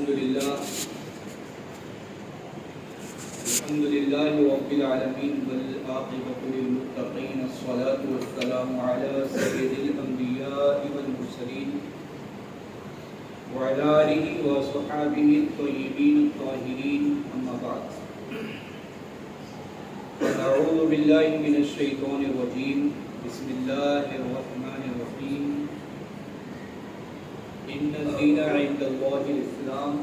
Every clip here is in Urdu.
الحمد لله رب العالمين والعاقبة للمتقين الصلاة والسلام على سيد الأنبياء والمرسلين وعلى آله وصحابه الطيبين الطاهرين أما بعد أعوذ بالله من الشيطان الرجيم بسم الله الرحمن الرحيم إن الدين عند الله الإسلام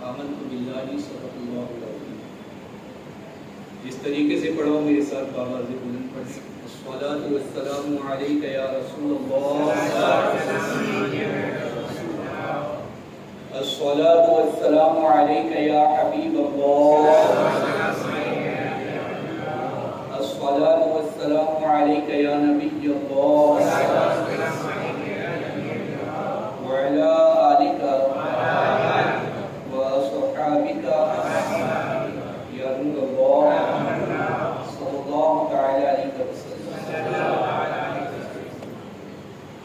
آمنت بالله صدق الله العظيم. جس طریقے سے پڑھو میرے ساتھ بآواز بلند پڑھیں. الصلاة والسلام علیک یا رسول اللہ، الصلاة والسلام علیک یا حبیب اللہ، الصلاة والسلام علیک یا نبی اللہ وعلى آلك وصحابك يا نور الله صلى الله تعالى عليه وسلم.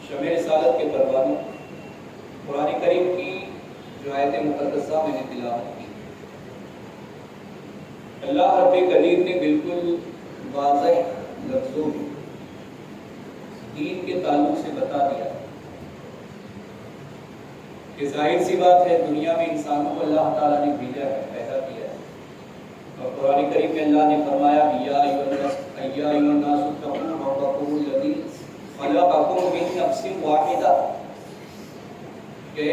شمع رسالت کے پروانوں، قرآن کریم کی جو آیت مقدسہ میں نے تلاوت کی، اللہ رب قدیر نے بالکل واضح لفظوں میں دین کے تعلق سے بتا دیا کہ ظاہر سی بات ہے دنیا میں انسانوں کو اللہ تعالیٰ نے بھیجا ہے، پیدا کیا ہے. اور قرآن کریم میں اللہ نے فرمایا یا ایھا الناس اتقوا ربکم الذی خلقکم من نفس واحدہ، کہ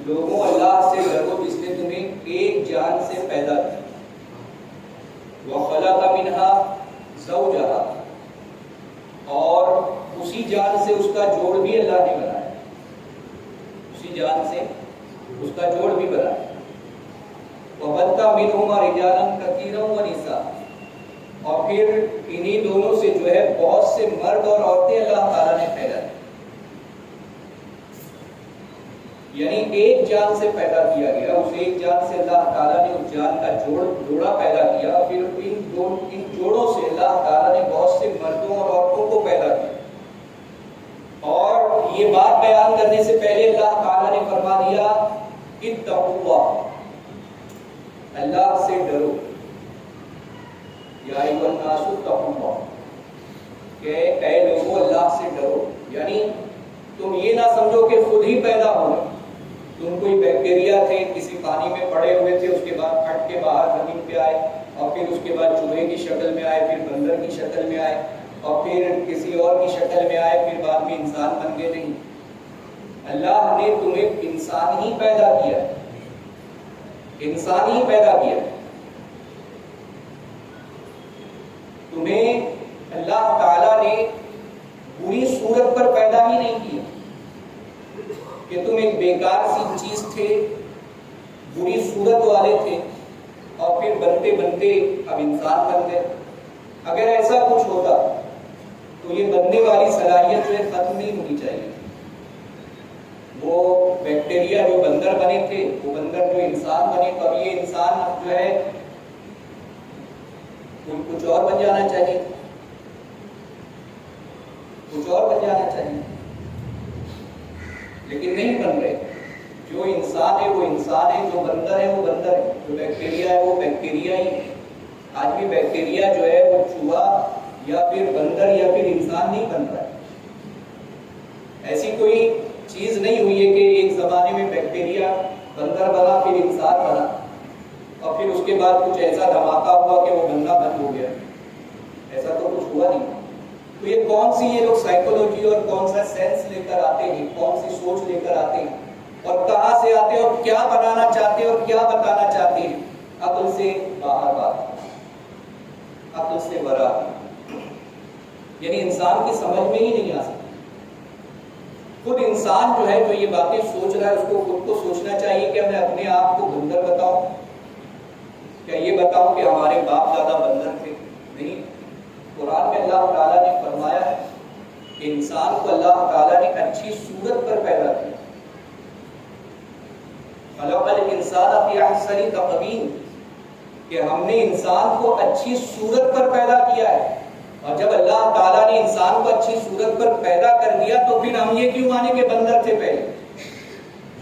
لوگوں اللہ سے ڈرو جس نے تمہیں ایک جان سے پیدا کیا. وخلق منها زوجها، اور اسی جان سے اس کا جوڑ بھی اللہ نے بنایا، جان سے اس کا جوڑ بھی بنا. وَبَثَّ مِنْهُمَا رِجَالًا كَثِيرًا وَنِسَاءً، اور پھر انہی دونوں سے جو ہے بہت سے مرد اور عورتیں اللہ تعالیٰ نے پیدا کی. یعنی ایک جان سے پیدا کیا گیا، اس ایک جان سے اللہ تعالیٰ نے اس جان کا جوڑا پیدا کیا. پھر ان جوڑوں سے اللہ تعالیٰ نے بہت سے مردوں اور عورتوں کو پیدا کیا. اور یہ بات بیان کرنے سے پہلے اللہ تعالیٰ نے فرما دیا اتقوا اللہ، اللہ سے ڈرو. یا ایھا الناس اتقوا اللہ، کہ اے لوگوں اللہ سے ڈرو. یعنی تم یہ نہ سمجھو کہ خود ہی پیدا ہوئے، تم کوئی بیکٹیریا تھے کسی پانی میں پڑے ہوئے تھے، اس کے بعد پھٹ کے باہر زمین پہ آئے، اور پھر اس کے بعد چوہے کی شکل میں آئے، پھر بندر کی شکل میں آئے، اور پھر کسی اور کی شکل میں آئے، پھر بعد میں انسان بن گئے. نہیں، اللہ نے تمہیں انسان ہی پیدا کیا، انسان ہی پیدا کیا. تمہیں اللہ تعالیٰ نے بری صورت پر پیدا ہی نہیں کیا کہ تم ایک بیکار سی چیز تھے، بری صورت والے تھے، اور پھر بنتے بنتے اب انسان بن گئے. اگر ایسا کچھ ہوتا تو یہ بننے والی صلاحیت جو ہے ختم نہیں ہونی چاہیے. وہ بیکٹیریا جو بندر بنے تھے، وہ بندر جو انسان بنے، تو اب یہ انسان جو ہے کچھ اور بن جانا چاہیے، کچھ اور بن جانا چاہیے، لیکن نہیں بن رہے. جو انسان ہے وہ انسان ہے، جو بندر ہے وہ بندر ہے، جو بیکٹیریا ہے وہ بیکٹیریا ہی ہے. آج بھی بیکٹیریا جو ہے وہ چوہا یا پھر بندر یا پھر انسان نہیں بن رہا ہے. ایسی کوئی چیز نہیں ہوئی ہے کہ ایک زمانے میں بیکٹیریا بندر بنا پھر انسان بنا، اور پھر اس کے بعد کچھ ایسا دھماکہ ہوا کہ وہ بننا بند ہو گیا. ایسا تو کچھ ہوا نہیں. تو یہ کون سی یہ لوگ سائیکولوجی اور کون سا سینس لے کر آتے ہیں، کون سی سوچ لے کر آتے ہیں، اور کہاں سے آتے ہیں، اور کیا بنانا چاہتے ہیں اور کیا بتانا چاہتے ہیں. عقل سے باہر بات، عقل سے برا، یعنی انسان کی سمجھ میں ہی نہیں آ سکتی. خود انسان جو ہے جو یہ باتیں سوچ رہا ہے، اس کو خود کو سوچنا چاہیے کہ میں اپنے آپ کو بندر بتاؤں، کیا یہ بتاؤں کہ ہمارے باپ دادا بندر تھے؟ نہیں. قرآن میں اللہ تعالیٰ نے فرمایا ہے کہ انسان کو اللہ تعالیٰ نے اچھی صورت پر پیدا کیا. خلق الانسان فی احسن تقویم، کہ ہم نے انسان کو اچھی صورت پر پیدا کیا ہے. اور جب اللہ تعالیٰ نے انسان کو اچھی صورت پر پیدا کر دیا تو پھر ہم یہ کیوں مانے کہ بندر تھے پہلے؟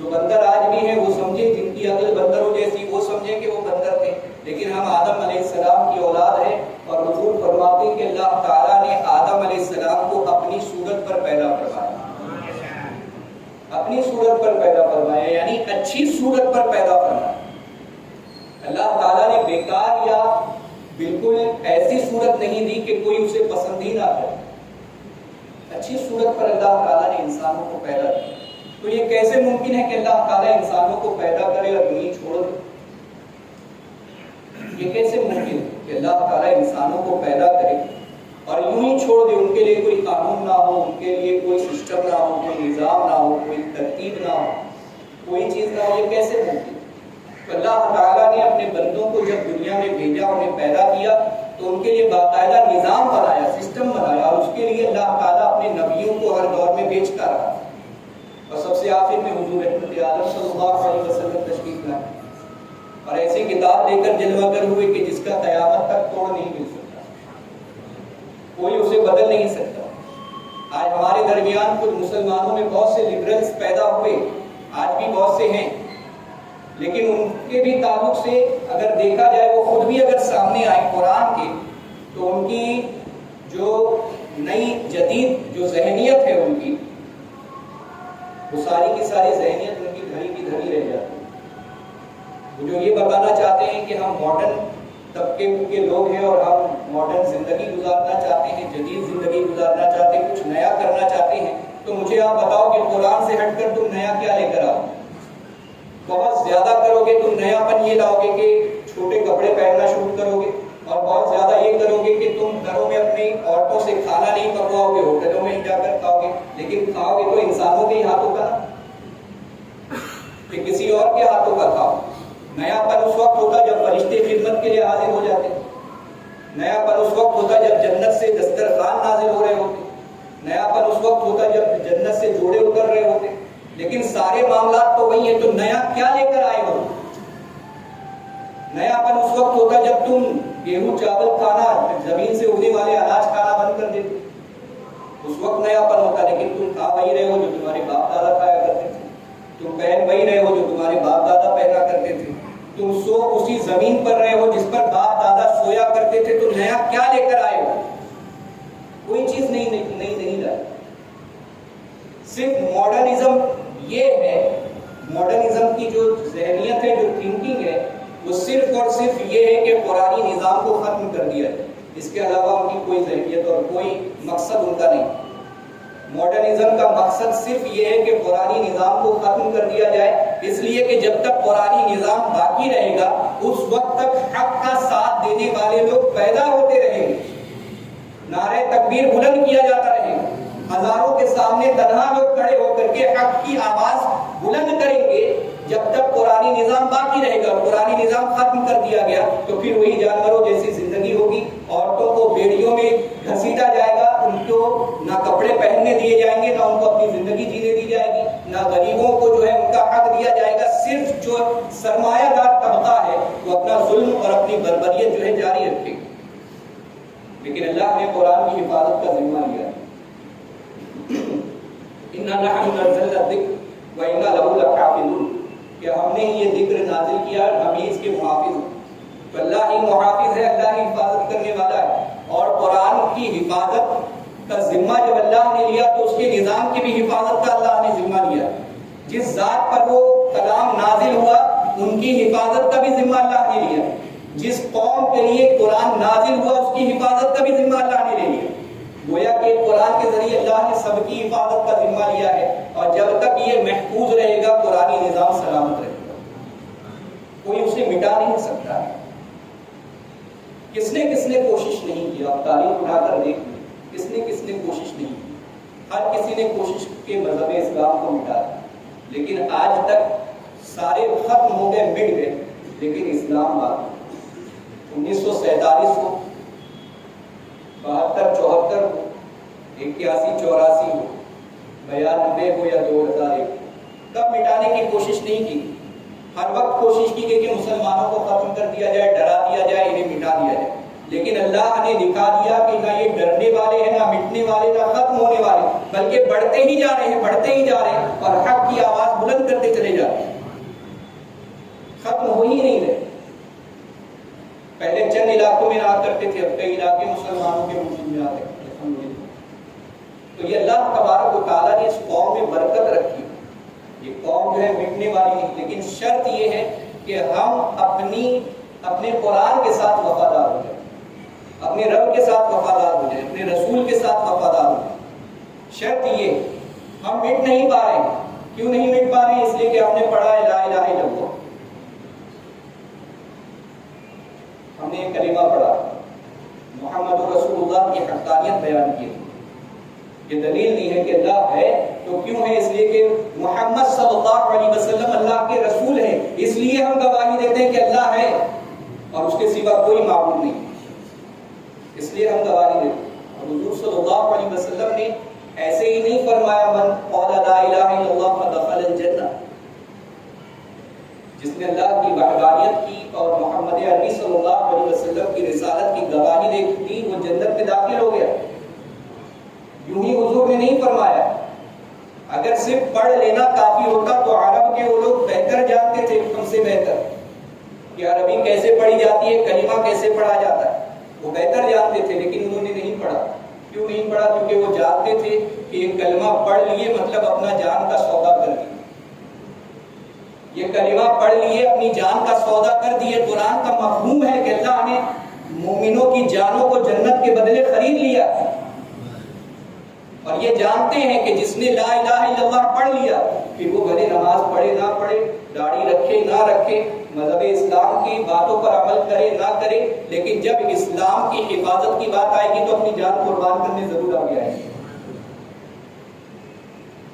جو بندر آج بھی ہیں وہ سمجھے، جن کی عقل بندروں جیسی وہ سمجھے کہ وہ بندر تھے، لیکن ہم آدم علیہ السلام کی اولاد ہیں، اور حضور فرماتے ہیں کہ اللہ تعالیٰ نے آدم علیہ السلام کو اپنی صورت پر پیدا فرمایا، اپنی صورت پر پیدا فرمایا، یعنی اچھی صورت پر پیدا فرمایا۔ اللہ تعالیٰ نے بیکار یا بالکل ایسی صورت نہیں دی کہ کوئی اسے پسند ہی نہ کرے، اچھی صورت پر اللہ تعالیٰ نے انسانوں کو پیدا کیا۔ تو یہ کیسے ممکن ہے کہ اللہ تعالیٰ انسانوں کو پیدا کرے اور یوں ہی چھوڑ دے؟ یہ کیسے ممکن ہے کہ اللہ تعالیٰ انسانوں کو پیدا کرے اور یوں ہی چھوڑ دے؟ ان کے لیے کوئی قانون نہ ہو، ان کے لیے کوئی سسٹم نہ ہو، کوئی نظام نہ ہو، کوئی ترتیب نہ ہو، کوئی چیز نہ ہو، یہ کیسے ممکن؟ تو اللہ تعالیٰ نے اپنے بندوں کو جب دنیا میں بھیجا، انہیں پیدا کیا، تو ان کے لیے باقاعدہ نظام بنایا، سسٹم بنایا، اور اس کے لیے اللہ تعالیٰ اپنے نبیوں کو ہر دور میں بھیجتا رہا، اور سب سے آخر میں حضور رحمت عالم صلی اللہ علیہ وسلم تشریف لائے اور ایسی کتاب لے کر جلوہ گر ہوئے کہ جس کا قیامت تک توڑ نہیں مل سکتا، کوئی اسے بدل نہیں سکتا۔ آج ہمارے درمیان کچھ مسلمانوں میں بہت سے لبرلز پیدا ہوئے، آج بھی بہت سے ہیں، لیکن ان کے بھی تعلق سے اگر دیکھا جائے، وہ خود بھی اگر سامنے آئے قرآن کے، تو ان کی جو نئی جدید جو ذہنیت ہے ان کی، وہ ساری کی ساری ذہنیت ان کی دھری کی دھری رہ جاتی ہے۔ وہ جو یہ بتانا چاہتے ہیں کہ ہم ماڈرن طبقے کے لوگ ہیں اور ہم ماڈرن زندگی گزارنا چاہتے ہیں، جدید زندگی گزارنا چاہتے ہیں، کچھ نیا کرنا چاہتے ہیں، تو مجھے آپ بتاؤ کہ قرآن سے ہٹ کر تم نیا کیا لے کر آؤ؟ بہت زیادہ کرو گے تم نیا پن یہ لاؤ گے کہ چھوٹے کپڑے پہننا شروع کرو گے، اور بہت زیادہ یہ کرو گے کہ تم گھروں میں اپنی عورتوں سے کھانا نہیں پکواؤ گے، ہوٹلوں میں ہی جا کر کھاؤ گے، لیکن کھاؤ گے تو انسانوں کے ہی ہاتھوں کا نا، کہ کسی اور کے ہاتھوں کا کھاؤ۔ نیا پن اس وقت ہوتا جب فرشتے خدمت کے لیے حاضر ہو جاتے، نیا پن اس وقت ہوتا جب جنت سے دسترخوان نازل ہو رہے ہوتے، نیا پن اس وقت ہوتا جب جنت سے جوڑے اتر رہے ہوتے، لیکن سارے معاملات تو وہی ہیں، تو نیا کیا لے کر آئے ہو؟ نیا پن اس وقت ہوتا جب تم گیہوں چاول کھانا، زمین سے اگنے والے اناج کھانا بند کر دیتے، اس وقت نیا پن ہوتا، لیکن تم کھا وہی رہے ہو جو تمہارے باپ دادا کھایا کرتے تھے، تم پہن وہی رہے ہو جو تمہارے باپ دادا پہنا کرتے تھے، تم سو اسی زمین پر رہے ہو جس پر باپ دادا سویا کرتے تھے، تو نیا کیا لے کر آئے ہو؟ کوئی چیز نہیں لائے۔ صرف ماڈرنزم یہ ہے، ماڈرنزم کی جو ذہنیت ہے، جو تھنکنگ ہے، وہ صرف اور صرف یہ ہے کہ قرآنی نظام کو ختم کر دیا جائے، اس کے علاوہ ان کی کوئی ذہنیت اور کوئی مقصد ان کا نہیں۔ ماڈرنزم کا مقصد صرف یہ ہے کہ قرآنی نظام کو ختم کر دیا جائے، اس لیے کہ جب تک قرآنی نظام باقی رہے گا، اس وقت تک حق کا ساتھ دینے والے لوگ پیدا ہوتے رہیں گے، نعرہ تکبیر بلند کیا جاتا رہے گا، ہزاروں کے سامنے تنہا لوگ کھڑے ہو کر کے حق کی آواز بلند کریں گے۔ جب تک قرآنی نظام باقی رہے گا، قرآنی نظام ختم کر دیا گیا تو پھر وہی جانوروں جیسی زندگی ہوگی، عورتوں کو بیڑیوں میں گھسیٹا جائے گا، ان کو نہ کپڑے پہننے دیے جائیں گے، نہ ان کو اپنی زندگی جینے دی جائے گی، نہ غریبوں کو جو ہے ان کا حق دیا جائے گا۔ صرف جو سرمایہ دار طبقہ ہے وہ اپنا ظلم اور اپنی بربریت جو ہے جاری رکھے گا، لیکن اللہ نے قرآن کی حفاظت کا ذمہ لیا۔ اِنَّا نَحْنُ نَزَّلْنَا الذِّكْرَ وَإِنَّا لَهُ لَحَافِظُونَ، کہ ہم نے یہ ذکر نازل کیا، ہم ہی اس کے محافظ ہیں۔ تو اللہ ہی محافظ ہے، اللہ ہی حفاظت کرنے والا ہے، اور قرآن کی حفاظت کا ذمہ جب اللہ نے لیا تو اس کے نظام کی بھی حفاظت کا اللہ نے ذمہ لیا۔ جس ذات پر وہ کلام نازل ہوا ان کی حفاظت کا بھی ذمہ اللہ نے لیا، جس قوم کے لیے قرآن نازل ہوا اس کی حفاظت کا بھی ذمہ اللہ نے لے لیا۔ گویا کہ قرآن کے ذریعے اللہ نے سب کی حفاظت کا ذمہ لیا ہے، اور جب تک یہ محفوظ رہے گا قرآنی نظام سلامت رہے گا، کوئی اسے مٹا نہیں سکتا ہے۔ کس نے کوشش نہیں کی؟ آپ تاریخ اٹھا کر دیکھ لیں، کس نے کوشش نہیں کی؟ ہر کسی نے کوشش کی مذہب اسلام کو مٹا دیا، لیکن آج تک سارے ختم ہو گئے، مٹ گئے، لیکن اسلام باقی۔ 1947 ہو، 72 74 ہو، 81 84 ہو، 92 ہو یا 2001، کب مٹانے کی کوشش نہیں کی؟ ہر وقت کوشش کی کہ مسلمانوں کو ختم کر دیا جائے، ڈرا دیا جائے، انہیں مٹا دیا جائے، لیکن اللہ نے دکھا دیا کہ نہ یہ ڈرنے والے ہیں، نہ مٹنے والے، نہ ختم ہونے والے، بلکہ بڑھتے ہی جا رہے ہیں، بڑھتے ہی جا رہے ہیں، اور حق کی آواز بلند کرتے چلے جا رہے ہیں۔ ختم ہو ہی نہیں رہے. پہلے چند علاقوں میں رہا کرتے تھے، اب کئی علاقے مسلمانوں کے ملک میں آتے ہیں. تو یہ اللہ تبارک و تعالیٰ نے اس قوم میں برکت رکھی. یہ قوم جو ہے مٹنے والی نہیں، لیکن شرط یہ ہے کہ ہم اپنے قرآن کے ساتھ وفادار ہو جائیں، اپنے رب کے ساتھ وفادار ہو جائیں، اپنے رسول کے ساتھ وفادار ہو جائیں. شرط یہ ہم مٹ نہیں پا رہے ہیں. کیوں نہیں مٹ پا رہے ہیں؟ اس لیے کہ ہم نے پڑھا ہے لا الہ الا اللہ، ہم نے ایک کلمہ پڑھا، محمد رسول اللہ کی حقانیت بیان کی. یہ دلیل نہیں ہے کہ اللہ ہے. تو کیوں ہے؟ اس لیے کہ محمد صلی اللہ علیہ وسلم اللہ کے رسول ہیں، اس لیے ہم گواہی دیتے ہیں کہ اللہ ہے اور اس کے سوا کوئی معبود نہیں، اس لیے ہم گواہی دیتے ہیں. اور حضور صلی اللہ علیہ وسلم نے ایسے ہی نہیں فرمایا من قال لا الہ الا اللہ فدخل الجنہ. جس نے اللہ کی وحدانیت کی اور محمد عربی صلی اللہ علیہ وسلم کی رسالت کی گواہی دی، وہ جنت میں داخل ہو گیا. یوں ہی حضور نے نہیں فرمایا. اگر صرف پڑھ لینا کافی ہوتا تو عرب کے وہ لوگ بہتر جانتے تھے ہم سے بہتر کہ عربی کیسے پڑھی جاتی ہے، کلمہ کیسے پڑھا جاتا ہے. وہ بہتر جانتے تھے، لیکن انہوں نے نہیں پڑھا. کیوں نہیں پڑھا؟ کیونکہ وہ جانتے تھے کہ یہ کلمہ پڑھ لیے مطلب اپنا جان کا سودا کر لیا. یہ کلمہ پڑھ لیے اپنی جان کا سودا کر دیے. قرآن کا مفہوم ہے کہ اللہ نے مومنوں کی جانوں کو جنت کے بدلے خرید لیا. اور یہ جانتے ہیں کہ جس نے لا الہ الا اللہ پڑھ لیا، پھر وہ بھلے نماز پڑھے نہ پڑھے، داڑھی رکھے نہ رکھے، مذہب اسلام کی باتوں پر عمل کرے نہ کرے، لیکن جب اسلام کی حفاظت کی بات آئے گی تو اپنی جان قربان کرنے ضرور آگے آئے گی.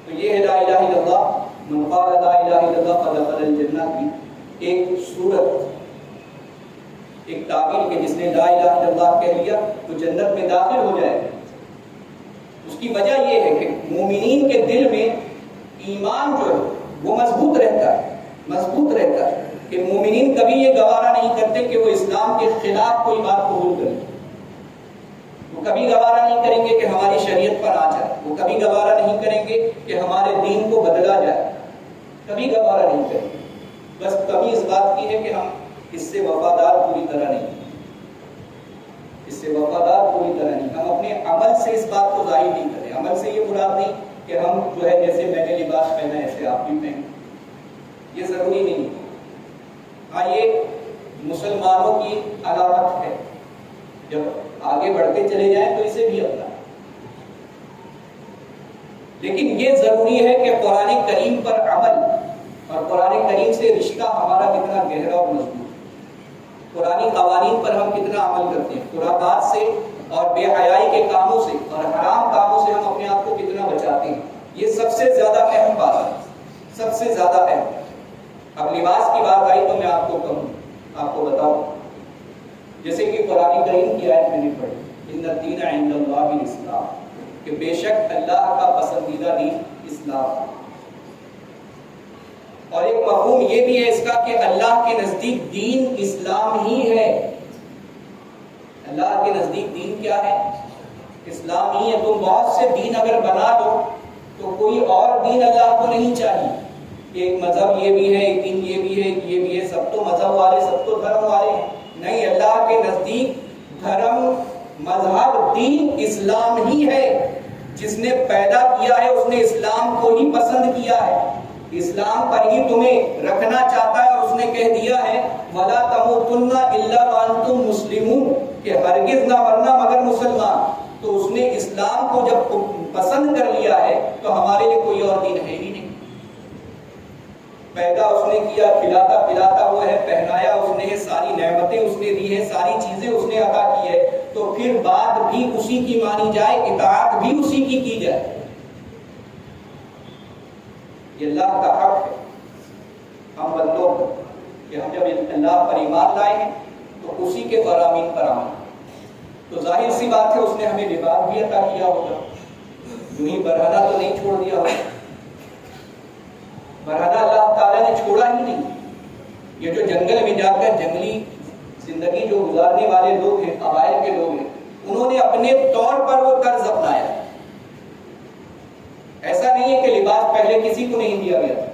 تو یہ ہے لا الہ الا اللہ. من قال لا الہ الا اللہ فدخل الجنہ کی ایک صورت، ایک تعبیر کہ جس نے لا الہ الا اللہ کہہ لیا تو جنت میں داخل ہو جائے. اس کی وجہ یہ ہے کہ مومنین کے دل میں ایمان جو ہے وہ مضبوط رہتا ہے کہ مومنین کبھی یہ گوارا نہیں کرتے کہ وہ اسلام کے خلاف کوئی بات قبول کریں. وہ کبھی گوارا نہیں کریں گے کہ ہماری شریعت پر آ جائے. وہ کبھی گوارا نہیں کریں گے کہ ہمارے دین کو بدلا جائے. کبھی گوارا نہیں کریں گے. بس کمی اس بات کی ہے کہ ہم اس سے وفادار پوری طرح نہیں، ہم اپنے عمل سے اس بات کو ظاہر نہیں کریں. عمل سے یہ مراد نہیں کہ ہم جو ہے جیسے میں نے لباس پہنا ہے ایسے آپ بھی پہنیں، یہ ضروری نہیں. ہاں یہ مسلمانوں کی علامت ہے، جب آگے بڑھتے چلے جائیں تو اسے بھی اپنا. لیکن یہ ضروری ہے کہ قرآن کریم پر عمل اور قرآن کریم سے رشتہ ہمارا کتنا گہرا اور مضبوط، قرآنی قوانین پر ہم کتنا عمل کرتے ہیں، خرافات سے اور بے حیائی کے کاموں سے اور حرام کاموں سے ہم اپنے آپ کو کتنا بچاتے ہیں. یہ سب سے زیادہ اہم بات ہے، سب سے زیادہ اہم. اب لباس کی بات آئی تو میں آپ کو بتاؤں، جیسے کہ قرآن کریم کی آیت میں نے پڑھی ان الدین عند اللہ الاسلام، کہ بے شک اللہ کا پسندیدہ دین اسلام. اور ایک مفہوم یہ بھی ہے اس کا کہ اللہ کے نزدیک دین اسلام ہی ہے. اللہ کے نزدیک دین کیا ہے؟ اسلام ہی ہے. تم بہت سے دین اگر بنا لو تو کوئی اور دین اللہ کو نہیں چاہیے کہ ایک مذہب یہ بھی ہے، ایک دین یہ بھی ہے، یہ بھی ہے، سب تو مذہب والے، سب تو دھرم والے ہیں. نہیں، اللہ کے نزدیک دھرم، مذہب، دین اسلام ہی ہے. جس نے پیدا کیا ہے اس نے اسلام کو ہی پسند کیا ہے، اسلام پر ہی تمہیں رکھنا چاہتا ہے. اور اس نے کہہ دیا ہے وَلَا تَمُوتُنَّ إِلَّا وَأَنْتُمْ مُسْلِمُونَ، کہ ہرگز نہ مرنا مگر مسلمان. تو اس نے اسلام کو جب پسند کر لیا ہے تو ہمارے لیے کوئی اور دین ہے ہی نہیں. پیدا اس نے کیا، کھلاتا پلاتا ہوا ہے، پہنایا اس نے، ساری نعمتیں اس نے دی ہیں، ساری چیزیں اس نے عطا کی ہے. تو پھر بات بھی اسی کی مانی جائے، اطاعت بھی اسی کی جائے. یہ اللہ کا حق ہے ہم بندوں کو کہ ہم جب اللہ پر ایمان لائے ہیں تو اسی کے فرامین پر عمل. تو ظاہر سی بات ہے اس نے ہمیں لباس بھی عطا کیا ہوگا، یوں ہی برہنہ تو نہیں چھوڑ دیا ہوگا. برہنہ اللہ تعالیٰ نے چھوڑا ہی نہیں. یہ جو جنگل میں جا کر جنگلی زندگی جو گزارنے والے لوگ ہیں، قبائل کے لوگ ہیں، انہوں نے اپنے طور پر وہ طرز اپنایا. ایسا نہیں ہے کہ لباس پہلے کسی کو نہیں دیا گیا.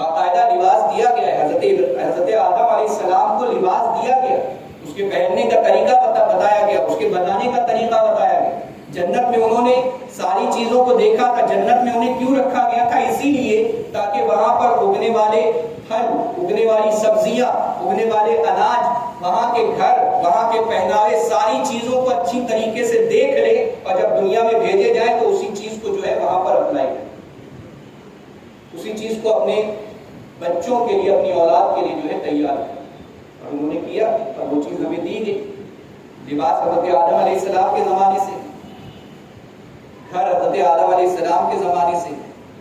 باقاعدہ لباس دیا گیا ہے. حضرت آدم علیہ السلام کو لباس دیا گیا, اس کے پہننے کا طریقہ بتایا گیا, اس کے بنانے کا طریقہ بتایا گیا. جنت میں انہوں نے ساری چیزوں کو دیکھا تھا. جنت میں انہیں کیوں رکھا گیا تھا؟ اسی لیے تاکہ وہاں پر اگنے والے پھل, اگنے والی سبزیاں, اگنے والے اناج, وہاں کے گھر, وہاں کے پہناوے, ساری چیزوں کو اچھی طریقے سے دیکھ لے اور جب دنیا میں بھیجے جائیں تو اسی چیز کو جو ہے وہاں پر اپنائے, اسی چیز کو اپنے بچوں کے لیے, اپنی اولاد کے لیے جو ہے تیار کیا. اور انہوں نے کیا اور وہ چیز ہمیں دی گئی. لباس حضرت آدم علیہ السلام کے زمانے سے, گھر حضرت آدم علیہ السلام کے زمانے سے,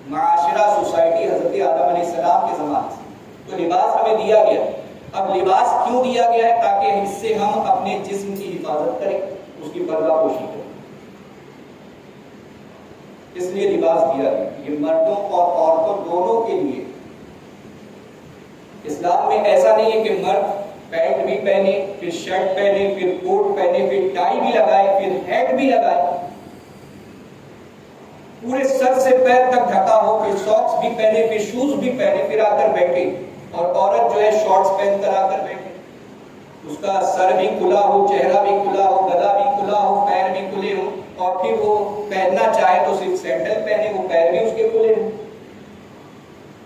معاشرہ, سوسائٹی حضرت آدم علیہ السلام کے زمانے سے. تو لباس ہمیں دیا گیا. اب لباس کیوں دیا گیا ہے؟ تاکہ اس سے ہم اپنے جسم کی حفاظت کریں, اس کی پردہ پوشی کریں. اس لیے لباس دیا گیا. یہ مردوں اور عورتوں دونوں کے لیے. اسلام میں ایسا نہیں ہے کہ مرد پینٹ بھی پہنے, پھر شرٹ پہنے, پھر کوٹ پہنے, پھر ٹائی بھی لگائے, پھر ہیٹ بھی لگائے, پورے سر سے پیر تک ڈھکا ہو, پھر ساکس بھی پہنے, پھر شوز بھی پہنے, پھر آ کر بیٹھے. اور عورت جو ہے شارٹس پہن کر آ کر بیٹھے, اس کا سر بھی کھلا ہو, چہرہ بھی کھلا ہو, گلا بھی کھلا ہو, پیر بھی کھلے ہو, اور پھر وہ پہننا چاہے تو صرف سینڈل پہنے, وہ پیر بھی اس کے کھلے ہو.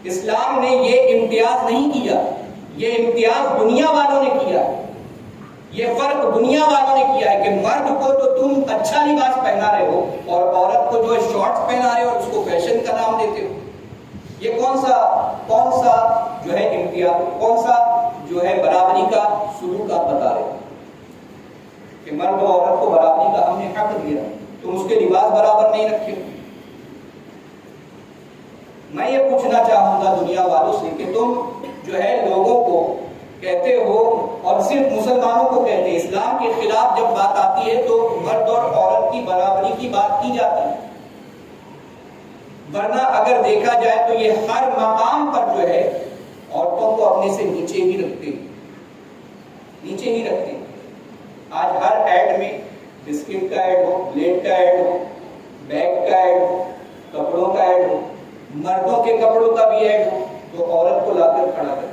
اسلام نے یہ امتیاز نہیں کیا, یہ امتیاز دنیا والوں نے کیا ہے. یہ فرق دنیا والوں نے کیا ہے کہ مرد کو تو تم اچھا لباس پہنا رہے ہو اور عورت کو جو ہے شارٹس پہنا رہے ہو اور اس کو فیشن کا نام دیتے ہو. یہ کون سا جو ہے امتیاز, کون سا جو ہے برابری کا سلوک آپ بتا رہے ہو کہ مرد و عورت کو برابری کا ہم نے حق دیا, تم اس کے لباس برابر نہیں رکھے. میں یہ پوچھنا چاہوں گا دنیا والوں سے کہ تم جو ہے لوگوں کو کہتے ہو, اور صرف مسلمانوں کو کہتے ہیں, اسلام کے خلاف جب بات آتی ہے تو مرد اور عورت کی برابری کی بات کی جاتی ہے. ورنہ اگر دیکھا جائے تو یہ ہر مقام پر جو ہے عورتوں کو اپنے سے نیچے ہی رکھتے ہیں, نیچے ہی رکھتے ہیں. آج ہر ایڈ میں بسکٹ کا ایڈ ہو, پلیٹ کا ایڈ ہو, بیگ کا ایڈ ہو, کپڑوں کا ایڈ ہو, مردوں کے کپڑوں کا بھی ایڈ ہو, تو عورت کو لا کر کھڑا کرتے.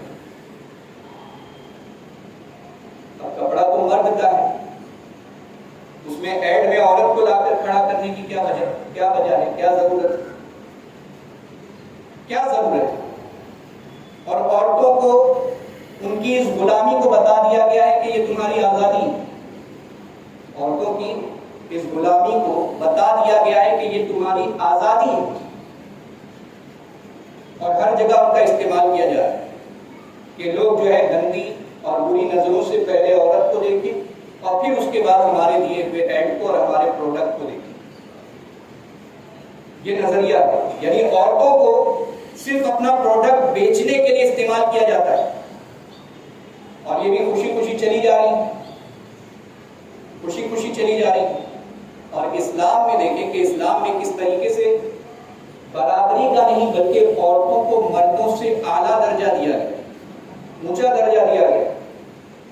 اب کپڑا تو مرد کا ہے, اس میں ایڈ میں عورت کو لا کر کھڑا کرنے کی کیا وجہ ہے, کیا ضرورت ہے, کیا ضرورت ہے؟ اور عورتوں کو ان کی اس غلامی کو بتا دیا گیا ہے کہ یہ تمہاری آزادی ہے. عورتوں کی اس غلامی کو بتا دیا گیا ہے کہ یہ تمہاری آزادی ہے, اور ہر جگہ ان کا استعمال کیا جا رہا ہے کہ لوگ جو ہے گندی اور بری نظروں سے پہلے عورت کو دیکھیں اور پھر اس کے بعد ہمارے دیے ہوئے ایڈ کو اور ہمارے پروڈکٹ کو دیکھیں. یہ نظریہ ہے, یعنی عورتوں کو صرف اپنا پروڈکٹ بیچنے کے لیے استعمال کیا جاتا ہے, اور یہ بھی خوشی خوشی چلی جا رہی, خوشی خوشی چلی جا رہی. اور اسلام میں دیکھیں کہ اسلام میں کس طریقے سے برابری کا نہیں بلکہ عورتوں کو مردوں سے اعلیٰ درجہ دیا گیا, اونچا درجہ دیا گیا,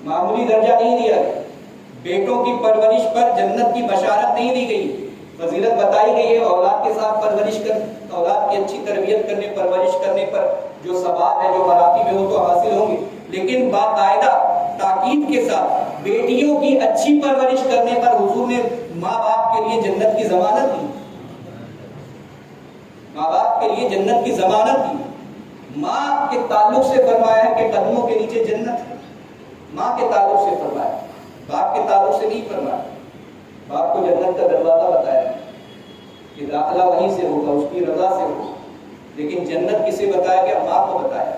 معمولی درجہ نہیں دیا گیا. بیٹوں کی پرورش پر جنت کی بشارت نہیں دی گئی, فضیلت بتائی گئی ہے اولاد کے ساتھ پرورش کر, اولاد کی اچھی تربیت کرنے, پرورش کرنے پر جو ثواب ہے, جو مراتب ہے وہ تو حاصل ہوں گے, لیکن باقاعدہ تاکید کے ساتھ بیٹیوں کی اچھی پرورش کرنے پر حضور نے ماں باپ کے لیے جنت کی ضمانت دی, ماں باپ کے لیے جنت کی ضمانت دی. ماں کے تعلق سے فرمایا ہے کہ قدموں کے نیچے جنت ہے, ماں کے تعلق سے فرمایا, باپ کے تعلق سے نہیں فرمایا. باپ کو جنت کا دروازہ بتایا کہ داخلہ وہیں سے ہوگا, اس کی رضا سے ہوگا, لیکن جنت کسے بتایا گیا؟ ماں کو بتایا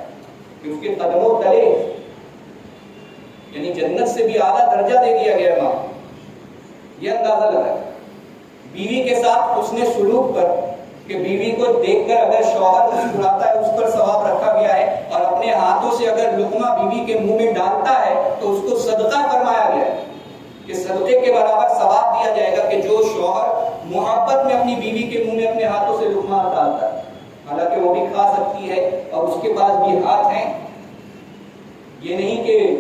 کہ اس کے قدموں تلے, یعنی جنت سے بھی اعلیٰ درجہ دے دیا گیا ماں. یہ اندازہ لگا بیوی کے ساتھ حسن سلوک پر کہ بیوی کو دیکھ کر اگر شوہر مسکراتا ہے اس پر ثواب رکھا گیا ہے, اور اپنے ہاتھوں سے اگر لقمہ بیوی کے منہ میں ڈالتا ہے تو اس کو صدقہ فرمایا گیا ہے کہ صدقے کے برابر ثواب دیا جائے گا کہ جو شوہر محبت میں اپنی بیوی کے منہ میں اپنے ہاتھوں سے لقمہ ڈالتا ہے, حالانکہ وہ بھی کھا سکتی ہے اور اس کے پاس بھی ہاتھ ہیں. یہ نہیں کہ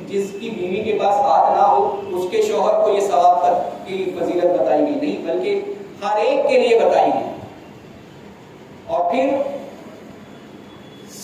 جس کی بیوی کے پاس ہاتھ نہ ہو اس کے شوہر کو یہ ثواب کی فضیلت بتائی گئی, نہیں, بلکہ ہر ایک کے لیے بتائی گئی. اور پھر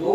2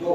2,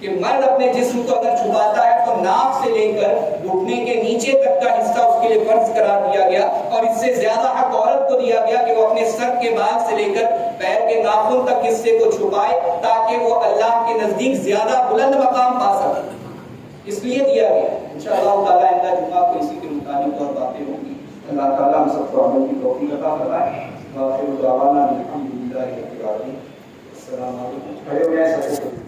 کہ مرد اپنے جسم کو اگر چھپاتا ہے تو ناک سے لے کر گھٹنے کے نیچے تک کا حصہ اس کے لیے فرض قرار دیا گیا، اور اس سے زیادہ حق عورت کو دیا گیا کہ وہ اپنے سر کے بال سے لے کر پیر کے ناخن تک حصے کو چھپائے تاکہ وہ اللہ کے نزدیک زیادہ بلند مقام پا سکے، اس لیے دیا گیا۔ انشاءاللہ تعالیٰ آئندہ جمعہ کو اسی کے مطابق اور باتیں ہوں گی۔ اللہ تعالیٰ ہم سب کو عمل کی توفیق عطا فرمائے۔ وآخر دعوانا الحمدللہ رب العالمین۔ السلام علیکم۔ کھڑے ہو جائیں سب کو۔